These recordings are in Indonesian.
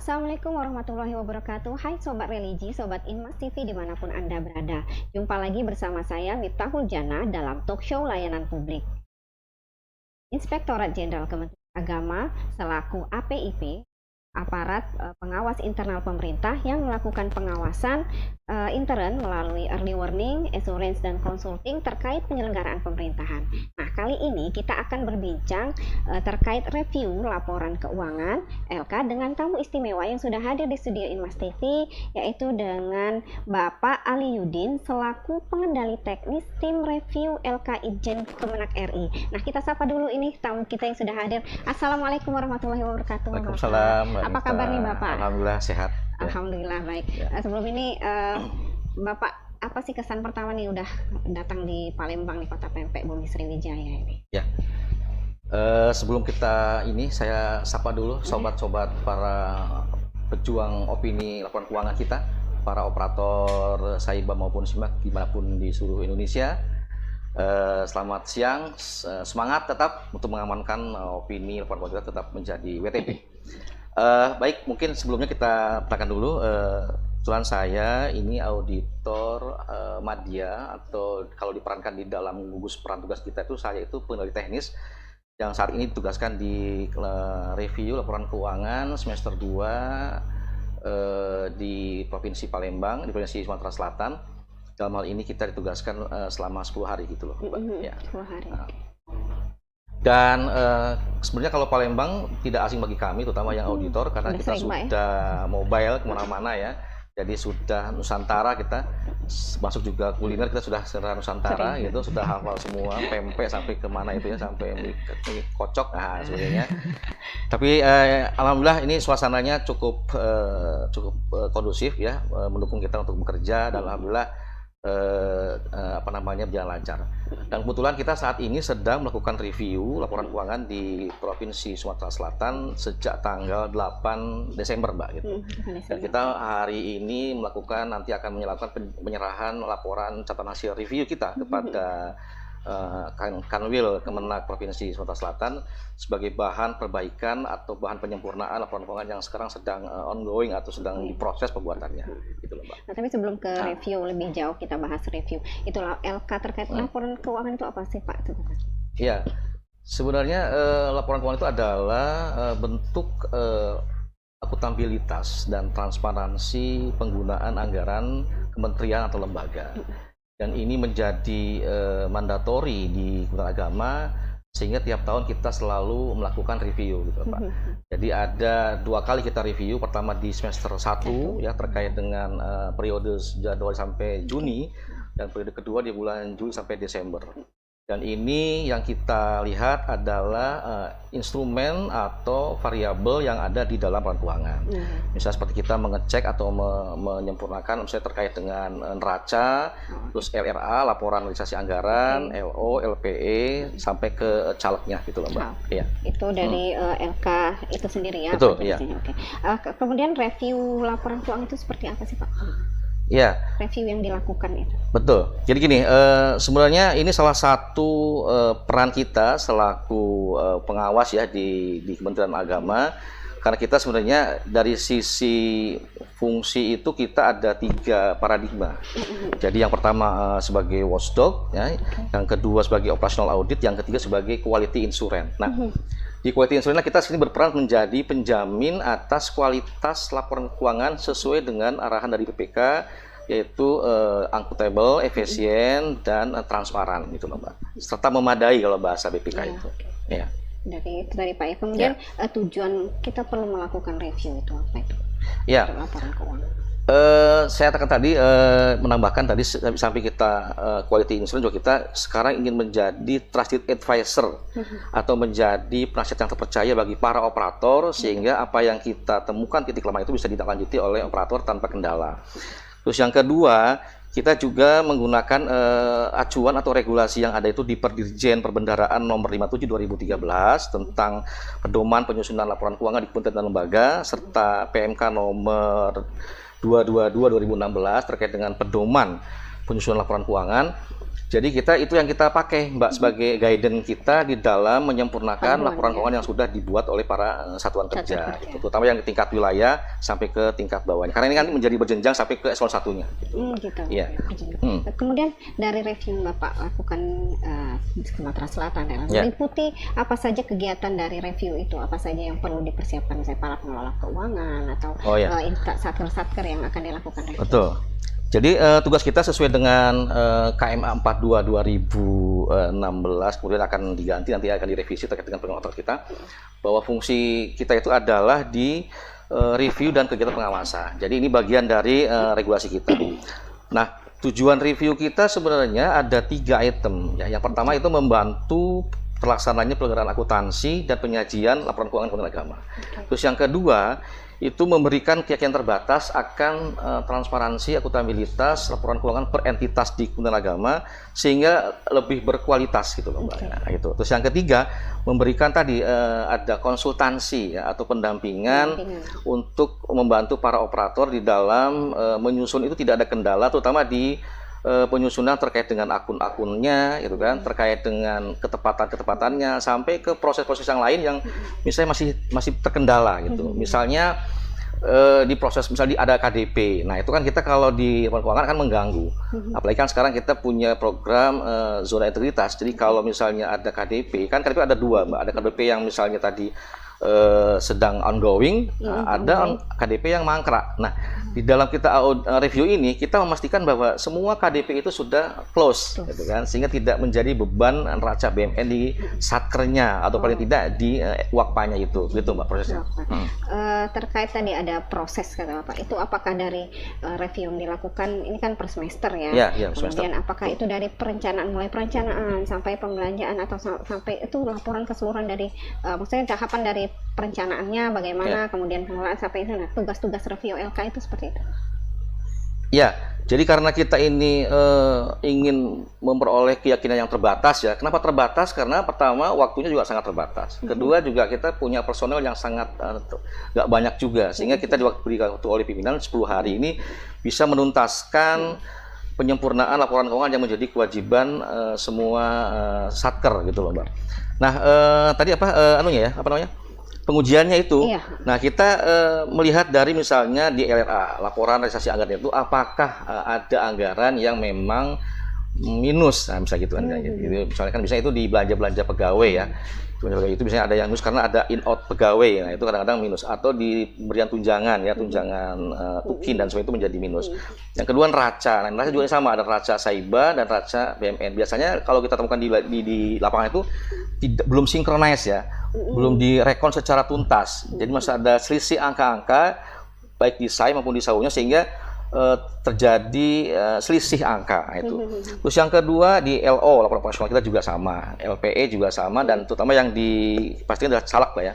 Assalamualaikum warahmatullahi wabarakatuh. Hai Sobat Religi, Sobat Inmas TV dimanapun Anda berada. Jumpa lagi bersama saya Miftahul Jannah dalam talk show layanan publik. Inspektorat Jenderal Kementerian Agama selaku APIP, aparat pengawas internal pemerintah yang melakukan pengawasan intern melalui early warning, assurance, dan consulting terkait penyelenggaraan pemerintahan. Nah, kali ini kita akan berbincang terkait review laporan keuangan LK dengan tamu istimewa yang sudah hadir di studio Inmas TV, yaitu dengan Bapak Ali Yudin selaku pengendali teknis tim review LK Itjen Kemenak RI. Nah, kita sapa dulu ini tamu kita yang sudah hadir. Assalamualaikum warahmatullahi wabarakatuh. Waalaikumsalam. Apa kabar nih Bapak? Alhamdulillah sehat. Alhamdulillah baik. Ya. Sebelum ini Bapak, apa sih kesan pertama nih udah datang di Palembang nih, kota pempek Bumi Sriwijaya ini? Ya. Sebelum kita ini saya sapa dulu sobat-sobat para pejuang opini laporan keuangan kita, para operator Saiba maupun Simak dimanapun di seluruh Indonesia. Selamat siang, semangat tetap untuk mengamankan opini laporan keuangan kita tetap menjadi WTP. Baik, mungkin sebelumnya kita tekan dulu. Kebetulan saya ini auditor Madya, atau kalau diperankan di dalam gugus peran tugas kita itu saya itu pengendali teknis yang saat ini ditugaskan di review laporan keuangan semester 2 di Provinsi Palembang, di Provinsi Sumatera Selatan. Dalam hal ini kita ditugaskan selama 10 hari gitu loh, Mbak. Ya. 10 hari. Dan sebenarnya kalau Palembang tidak asing bagi kami, terutama yang auditor, karena kita sudah mobile kemana-mana ya. Jadi sudah Nusantara, kita masuk juga kuliner, kita sudah secara Nusantara gitu, sudah hafal semua, pempek sampai kemana itu ya, sampai mie kocok, nah sebagainya. Tapi alhamdulillah ini suasananya cukup kondusif ya, mendukung kita untuk bekerja, dan alhamdulillah berjalan lancar. Dan kebetulan kita saat ini sedang melakukan review laporan keuangan di Provinsi Sumatera Selatan sejak tanggal 8 Desember, Mbak gitu. Dan kita hari ini nanti akan melakukan penyerahan laporan catatan hasil review kita kepada Kanwil Kemenak Provinsi Sumatera Selatan sebagai bahan perbaikan atau bahan penyempurnaan laporan keuangan yang sekarang sedang ongoing atau sedang diproses pembuatannya, gitu loh, Mbak. Nah, tapi sebelum ke review lebih jauh, kita bahas review. Itulah LK terkait laporan keuangan itu apa sih, Pak? Iya, sebenarnya laporan keuangan itu adalah bentuk akuntabilitas dan transparansi penggunaan anggaran kementerian atau lembaga. Dan ini menjadi mandatori di Kementerian Agama, sehingga tiap tahun kita selalu melakukan review gitu, Pak. Jadi ada 2 kali kita review, pertama di semester 1 ya terkait dengan periode Januari sampai Juni, dan periode kedua di bulan Juli sampai Desember. Dan ini yang kita lihat adalah instrumen atau variabel yang ada di dalam laporan keuangan. Misalnya seperti kita mengecek atau menyempurnakan misalnya terkait dengan neraca, terus LRA, laporan realisasi anggaran, LO, LPE, sampai ke calegnya gitu loh, Mbak. Ya. Itu dari LK itu sendiri ya? Betul, iya. Kemudian review laporan keuangan itu seperti apa sih, Pak? Ya. Review yang dilakukan itu. Betul. Jadi gini, sebenarnya ini salah satu peran kita selaku pengawas ya di Kementerian Agama, karena kita sebenarnya dari sisi fungsi itu kita ada 3 paradigma. Jadi yang pertama sebagai watchdog, ya, yang kedua sebagai operational audit, yang ketiga sebagai quality insurance. Nah, di quality insurance kita sini berperan menjadi penjamin atas kualitas laporan keuangan sesuai dengan arahan dari BPK, yaitu akuntabel, efisien, dan transparan gitu loh, Mbak. Serta memadai kalau bahasa BPK itu. Ya. Dari Pak. Kemudian tujuan kita perlu melakukan review itu apa itu? Ya. Laporan keuangan. Saya tekan tadi menambahkan tadi sampai kita quality insurance juga kita sekarang ingin menjadi trusted advisor atau menjadi penasihat yang terpercaya bagi para operator, sehingga apa yang kita temukan titik lemah itu bisa ditindaklanjuti oleh operator tanpa kendala. Terus yang kedua, kita juga menggunakan acuan atau regulasi yang ada itu di Perdirjen Perbendaharaan nomor 57 2013 tentang pedoman penyusunan laporan keuangan di kementerian dan lembaga, serta PMK nomor 222 2016 terkait dengan pedoman penyusunan laporan keuangan. Jadi itu yang kita pakai Mbak sebagai guidance kita di dalam menyempurnakan laporan keuangan yang sudah dibuat oleh para satuan kerja, gitu. Terutama yang di tingkat wilayah sampai ke tingkat bawahnya. Karena ini kan menjadi berjenjang sampai ke eselon 1-nya. Gitu. Gitu. Iya. Kemudian dari review Bapak lakukan di Sumatera Selatan, meliputi apa saja kegiatan dari review itu, apa saja yang perlu dipersiapkan misalnya para pengelola keuangan atau satker-satker yang akan dilakukan review. Betul. Jadi tugas kita sesuai dengan KMA 42 2016, kemudian akan diganti, nanti akan direvisi terkait dengan pengawasan kita, bahwa fungsi kita itu adalah di review dan kegiatan pengawasan. Jadi ini bagian dari regulasi kita. Nah, tujuan review kita sebenarnya ada 3 item. Ya. Yang pertama itu membantu terlaksananya pelanggaran akuntansi dan penyajian laporan keuangan Kementerian Agama. Terus yang kedua itu memberikan keyakinan terbatas akan transparansi, akuntabilitas laporan keuangan per entitas di Kementerian Agama sehingga lebih berkualitas gitu loh Mbak. Nah, gitu. Terus yang ketiga memberikan tadi ada konsultansi ya, atau pendampingan untuk membantu para operator di dalam menyusun itu tidak ada kendala, terutama di penyusunan terkait dengan akun-akunnya, gitu kan, terkait dengan ketepatan-ketepatannya, sampai ke proses-proses yang lain yang misalnya masih terkendala, gitu. Misalnya di proses misalnya ada KDP, nah itu kan kita kalau di laporan keuangan kan mengganggu. Apalagi kan sekarang kita punya program zona integritas. Jadi kalau misalnya ada KDP, kan KDP ada 2, Mbak. Ada KDP yang misalnya tadi sedang ongoing, ada KDP yang mangkrak. Nah, di dalam kita review ini kita memastikan bahwa semua KDP itu sudah close, gitu kan, sehingga tidak menjadi beban neraca BMN di satkernya atau paling tidak di wakpanya itu, gitu Mbak prosesnya. Terkait tadi ada proses kata Bapak, itu apakah dari review yang dilakukan ini kan per semester ya? Iya, semester. Kemudian apakah itu dari perencanaan, mulai perencanaan sampai pembelanjaan atau sampai itu laporan keseluruhan dari maksudnya tahapan dari perencanaannya bagaimana, kemudian pengelolaan sampai itu, nah tugas-tugas review LK itu seperti itu. Ya, jadi karena kita ini ingin memperoleh keyakinan yang terbatas ya. Kenapa terbatas? Karena pertama waktunya juga sangat terbatas. Kedua juga kita punya personel yang sangat nggak banyak juga, sehingga kita diberi waktu oleh pimpinan 10 hari ini bisa menuntaskan penyempurnaan laporan keuangan yang menjadi kewajiban semua satker gitu loh Mbak. Nah tadi apa namanya? Pengujiannya itu, nah kita melihat dari misalnya di LRA, laporan realisasi anggaran itu, apakah ada anggaran yang memang minus, nah misalnya gitu kan, misalnya kan bisa itu di belanja pegawai ya, itu misalnya ada yang minus karena ada in out pegawai, nah itu kadang-kadang minus, atau di pemberian tunjangan ya, tunjangan tukin dan sebagainya itu menjadi minus. Yang kedua neraca, nah neraca juga sama, ada neraca SAIBA dan neraca BMN. Biasanya kalau kita temukan di lapangan itu belum sinkronis ya, belum direkon secara tuntas, jadi masih ada selisih angka-angka baik di SAI maupun di SAU-nya sehingga terjadi selisih angka itu. Terus yang kedua di LO, laporan operasional kita juga sama, LPE juga sama, dan terutama yang dipastikan adalah caleg Pak ya,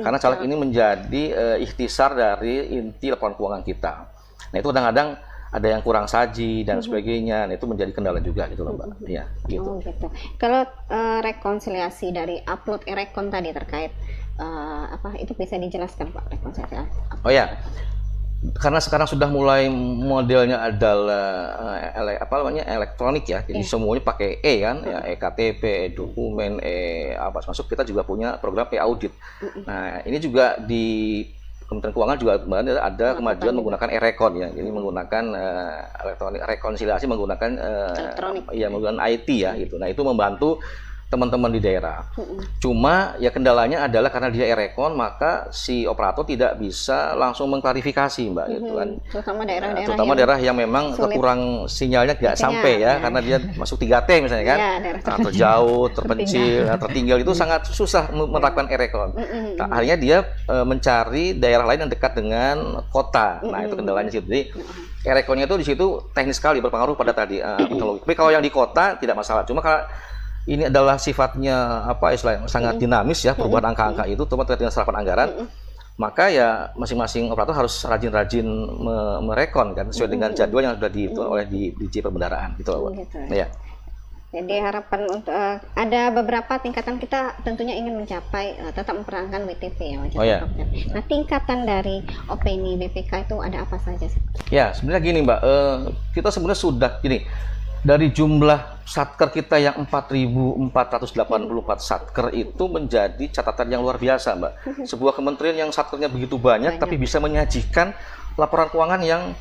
karena caleg ini menjadi ikhtisar dari inti laporan keuangan kita. Nah itu kadang-kadang ada yang kurang saji dan sebagainya, nah itu menjadi kendala juga gitu loh Mbak. Ya, gitu. Gitu. Kalau rekonsiliasi dari upload e-rekon tadi terkait apa itu bisa dijelaskan Pak rekonsiliasi? Oh ya, karena sekarang sudah mulai modelnya adalah elektronik ya, jadi semuanya pakai kan, ya eKTP, dokumen, apa masuk, kita juga punya program e-audit. Nah ini juga di Kementerian Keuangan juga ada kemajuan menggunakan e-rekon ya, jadi menggunakan elektronik rekonsiliasi menggunakan menggunakan IT ya gitu. Nah itu membantu teman-teman di daerah. Cuma ya kendalanya adalah karena dia e-rekon, maka si operator tidak bisa langsung mengklarifikasi Mbak gitu kan. Terutama daerah yang memang kurang sinyalnya tidak sampai ya, karena dia masuk 3T misalnya kan, terjauh, terpencil, tertinggal, itu sangat susah menerapkan e-rekon. Nah, akhirnya dia mencari daerah lain yang dekat dengan kota. Nah itu kendalanya sih. Jadi e-rekonnya itu di situ teknis sekali, berpengaruh pada tadi teknologi. Tapi kalau yang di kota tidak masalah. Cuma kalau ini adalah sifatnya istilahnya sangat dinamis ya, perubahan angka-angka itu, terutama terkait dengan serapan anggaran, maka ya masing-masing operator harus rajin-rajin merekon kan sesuai dengan jadwal yang sudah dihitung oleh di Dirjen Perbendaharaan gitu loh. Ya. Jadi harapan untuk ada beberapa tingkatan kita tentunya ingin mencapai tetap mempertahankan WTP ya. Nah tingkatan dari opini BPK itu ada apa saja sih? Ya sebenarnya gini Mbak, kita sebenarnya sudah gini. Dari jumlah satker kita yang 4.484 satker itu menjadi catatan yang luar biasa, Mbak. Sebuah kementerian yang satkernya begitu banyak, tapi bisa menyajikan laporan keuangan yang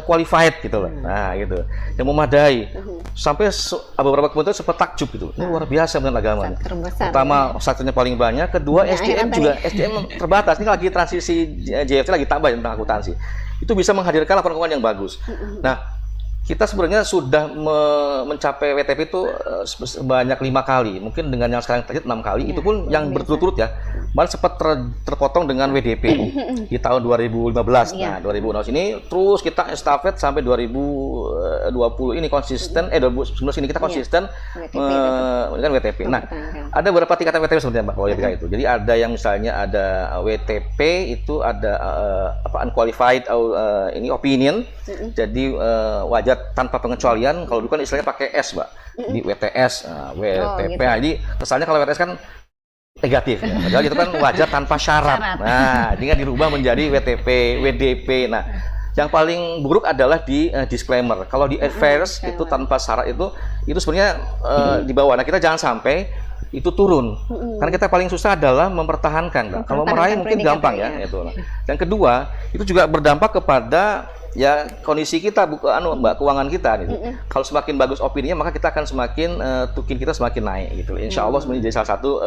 qualified gitu loh. Nah, gitu. Yang memadai. Sampai beberapa kementerian sempat takjub gitu. Ini luar biasa dengan agama. Pertama, satkernya paling banyak, kedua SDM juga SDM terbatas. Ini lagi transisi JFT lagi tambah tentang akuntansi. Itu bisa menghadirkan laporan keuangan yang bagus. Nah, kita sebenarnya sudah mencapai WTP itu sebanyak 5 kali, mungkin dengan yang sekarang terakhir 6 kali, itu pun yang berturut-turut ya. Kemarin sempat terpotong dengan WDP di tahun 2015. Nah, 2016 ini terus kita estafet sampai 2020 ini konsisten, 2019 ini kita konsisten dengan WTP. Nah, ada beberapa tingkatan WTP sebenarnya Mbak, kalau YPK itu. Jadi ada yang misalnya ada WTP itu ada unqualified ini opinion, jadi wajar tanpa pengecualian. Kalau dulu kan istilahnya pakai S, Mbak, di WTS, WTP. Nah, jadi kesannya kalau WTS kan negatif, ya. Padahal itu kan wajar tanpa syarat. Nah, ini kan dirubah menjadi WTP, WDP. Nah, yang paling buruk adalah di disclaimer. Kalau di adverse itu tanpa syarat itu sebenarnya di bawah. Nah, kita jangan sampai itu turun. Karena kita paling susah adalah mempertahankan. Nah, kalau meraih mungkin gampang ya. Itu. Nah. Yang kedua, itu juga berdampak kepada ya kondisi kita, Mbak, keuangan kita gitu. Kalau semakin bagus opininya, maka kita akan semakin tukin kita semakin naik gitu. Insya Allah sebenarnya jadi salah satu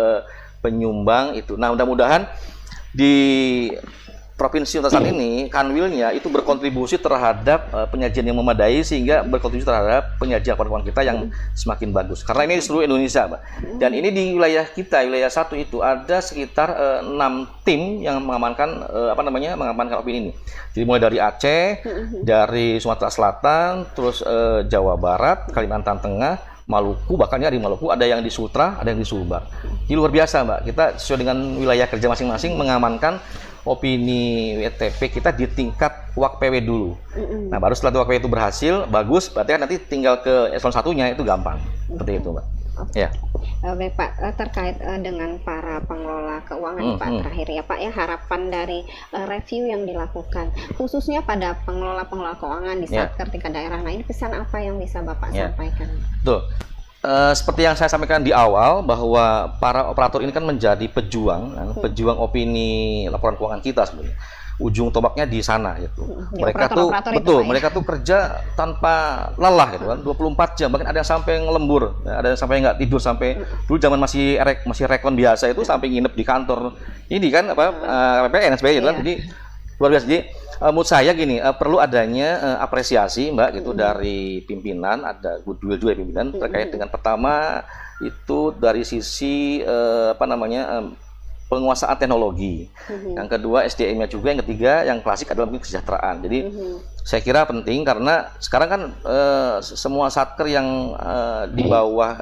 penyumbang itu. Nah, mudah-mudahan di Provinsi Sulawesi Selatan ini Kanwilnya itu berkontribusi terhadap penyajian yang memadai, sehingga berkontribusi terhadap penyajian laporan kita yang semakin bagus. Karena ini di seluruh Indonesia, Mbak. Dan ini di wilayah kita, wilayah 1 itu ada sekitar 6 tim yang mengamankan mengamankan opini ini. Jadi mulai dari Aceh, dari Sumatera Selatan, terus Jawa Barat, Kalimantan Tengah, Maluku, bahkan ya di Maluku ada yang di Sutra, ada yang di Sumbar. Jadi luar biasa, Mbak. Kita sesuai dengan wilayah kerja masing-masing mengamankan opini WTP kita di tingkat WAK-PW dulu. Nah, baru setelah WAK-PW itu berhasil, bagus, berarti kan nanti tinggal ke eselon 1-nya itu gampang. Seperti itu, Mbak. Ya. Baik, Pak, terkait dengan para pengelola keuangan Pak, terakhir ya Pak, ya harapan dari review yang dilakukan khususnya pada pengelola keuangan di satker tingkat daerah. Nah, ini pesan apa yang bisa Bapak sampaikan? Tuh. Seperti yang saya sampaikan di awal, bahwa para operator ini kan menjadi pejuang opini laporan keuangan kita sebenarnya. Ujung tombaknya di sana gitu. Mereka tuh mereka tuh kerja tanpa lelah gitu kan, 24 jam, bahkan ada yang sampai ngelembur, ada yang sampai nggak tidur, sampai dulu zaman masih rekon biasa itu sampai nginep di kantor ini kan PPN SBY gitu kan. Jadi luar biasa. Jadi menurut saya gini, perlu adanya apresiasi, Mbak, gitu dari pimpinan, ada goodwill juga pimpinan terkait dengan pertama itu dari sisi penguasaan teknologi. Yang kedua SDM-nya juga, yang ketiga yang klasik adalah mungkin kesejahteraan. Jadi saya kira penting karena sekarang kan semua satker yang di bawah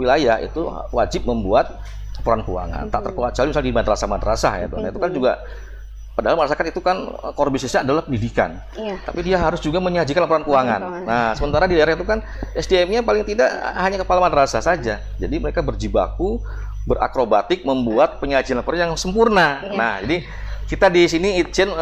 wilayah itu wajib membuat laporan keuangan. Tak terkecuali misalnya di madrasah-madrasah ya, itu kan juga. Padahal masyarakat itu kan core bisnisnya adalah pendidikan, tapi dia harus juga menyajikan laporan keuangan. Nah, sementara di daerah itu kan SDM-nya paling tidak hanya kepala madrasah saja. Jadi mereka berjibaku, berakrobatik membuat penyajian laporan yang sempurna. Nah, jadi kita di sini Itjen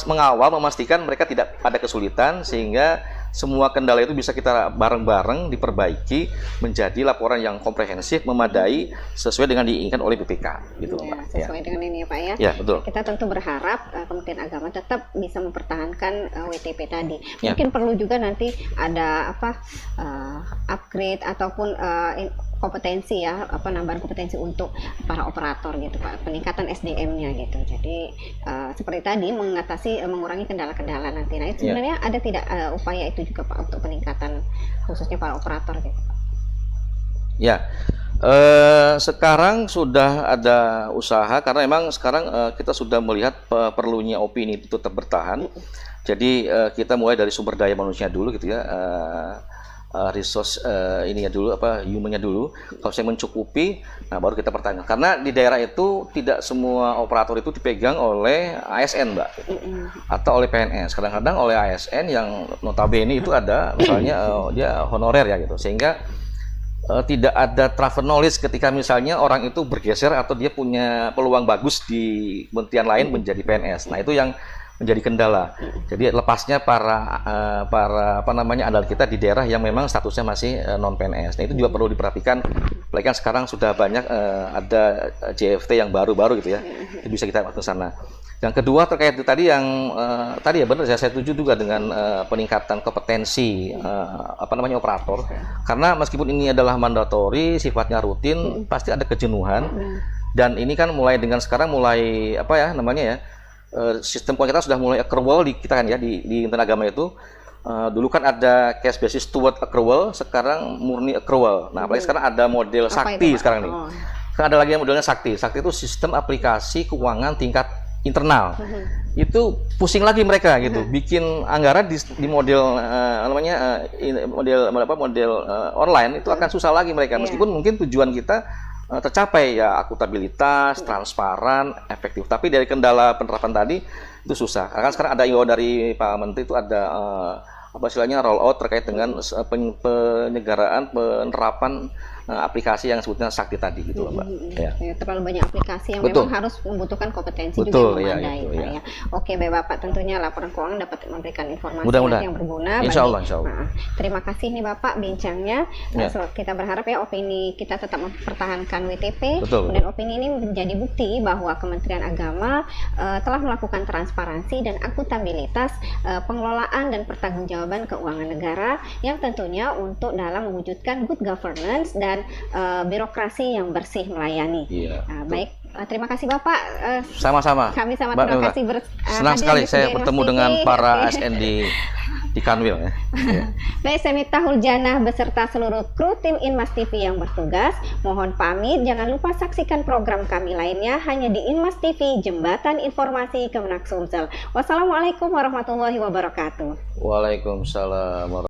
mengawal, memastikan mereka tidak ada kesulitan, sehingga semua kendala itu bisa kita bareng-bareng diperbaiki menjadi laporan yang komprehensif, memadai, sesuai dengan diinginkan oleh BPK gitu, Pak. Sesuai dengan ini ya, Pak ya. Ya, betul. Kita tentu berharap Kementerian Agama tetap bisa mempertahankan WTP tadi. Mungkin perlu juga nanti ada upgrade ataupun kompetensi ya, nambahan kompetensi untuk para operator gitu Pak, peningkatan SDM-nya gitu. Jadi seperti tadi mengurangi kendala-kendala nanti. Nah, itu sebenarnya ada tidak upaya itu juga Pak untuk peningkatan khususnya para operator gitu Pak? Ya, sekarang sudah ada usaha karena memang sekarang kita sudah melihat perlunya opini itu tetap bertahan. Jadi kita mulai dari sumber daya manusia dulu gitu ya. Resource dulu, humannya dulu. Kalau saya mencukupi, nah baru kita pertanyaan. Karena di daerah itu tidak semua operator itu dipegang oleh ASN, Mbak, atau oleh PNS. Kadang-kadang oleh ASN yang notabene itu ada, misalnya dia honorer ya gitu, sehingga tidak ada transfer knowledge ketika misalnya orang itu bergeser atau dia punya peluang bagus di kementerian lain menjadi PNS. Nah, itu yang menjadi kendala. Jadi lepasnya para apa namanya andal kita di daerah yang memang statusnya masih non PNS. Nah itu juga perlu diperhatikan. Apalagi kan sekarang sudah banyak ada JFT yang baru-baru gitu ya. Itu bisa kita ke sana. Yang kedua terkait tadi yang tadi ya benar saya setuju juga dengan peningkatan kompetensi apa namanya operator. Karena meskipun ini adalah mandatori, sifatnya rutin, pasti ada kejenuhan. Dan ini kan mulai dengan sekarang mulai apa ya namanya ya sistem kita sudah mulai accrual di kita kan ya di internal agama itu dulu kan ada cash basis toward accrual, sekarang murni accrual. Nah apalagi sekarang ada model sakti sekarang nih. Kan ada lagi yang modelnya sakti. Sakti itu sistem aplikasi keuangan tingkat internal. Itu pusing lagi mereka gitu, bikin anggaran di model namanya model online itu akan susah lagi mereka. Meskipun mungkin tujuan kita tercapai ya akuntabilitas, transparan, efektif. Tapi dari kendala penerapan tadi itu susah. Karena sekarang ada imbauan dari Pak Menteri itu ada apa istilahnya roll out terkait dengan penyegaraan penerapan aplikasi yang sebutnya sakti tadi gitu loh Mbak. Ya, terlalu banyak aplikasi yang memang harus membutuhkan kompetensi Betul, juga yang memadai. Ya, ya. Oke Bapak, tentunya laporan keuangan dapat memberikan informasi yang berguna. Insya Allah. Terima kasih nih Bapak bincangnya. Kita berharap ya opini kita tetap mempertahankan WTP. Dan opini ini menjadi bukti bahwa Kementerian Agama telah melakukan transparansi dan akuntabilitas pengelolaan dan pertanggungjawaban keuangan negara yang tentunya untuk dalam mewujudkan good governance dan birokrasi yang bersih melayani. Baik, terima kasih Bapak. Sama-sama. Kami sama terima kasih. Senang sekali saya bertemu dengan para ASN di Kanwil ya. Baik, saya Miftahul Janah beserta seluruh kru tim Inmas TV yang bertugas. Mohon pamit, jangan lupa saksikan program kami lainnya hanya di Inmas TV, Jembatan Informasi Kemenak Sumsel. Wassalamualaikum warahmatullahi wabarakatuh. Waalaikumsalam.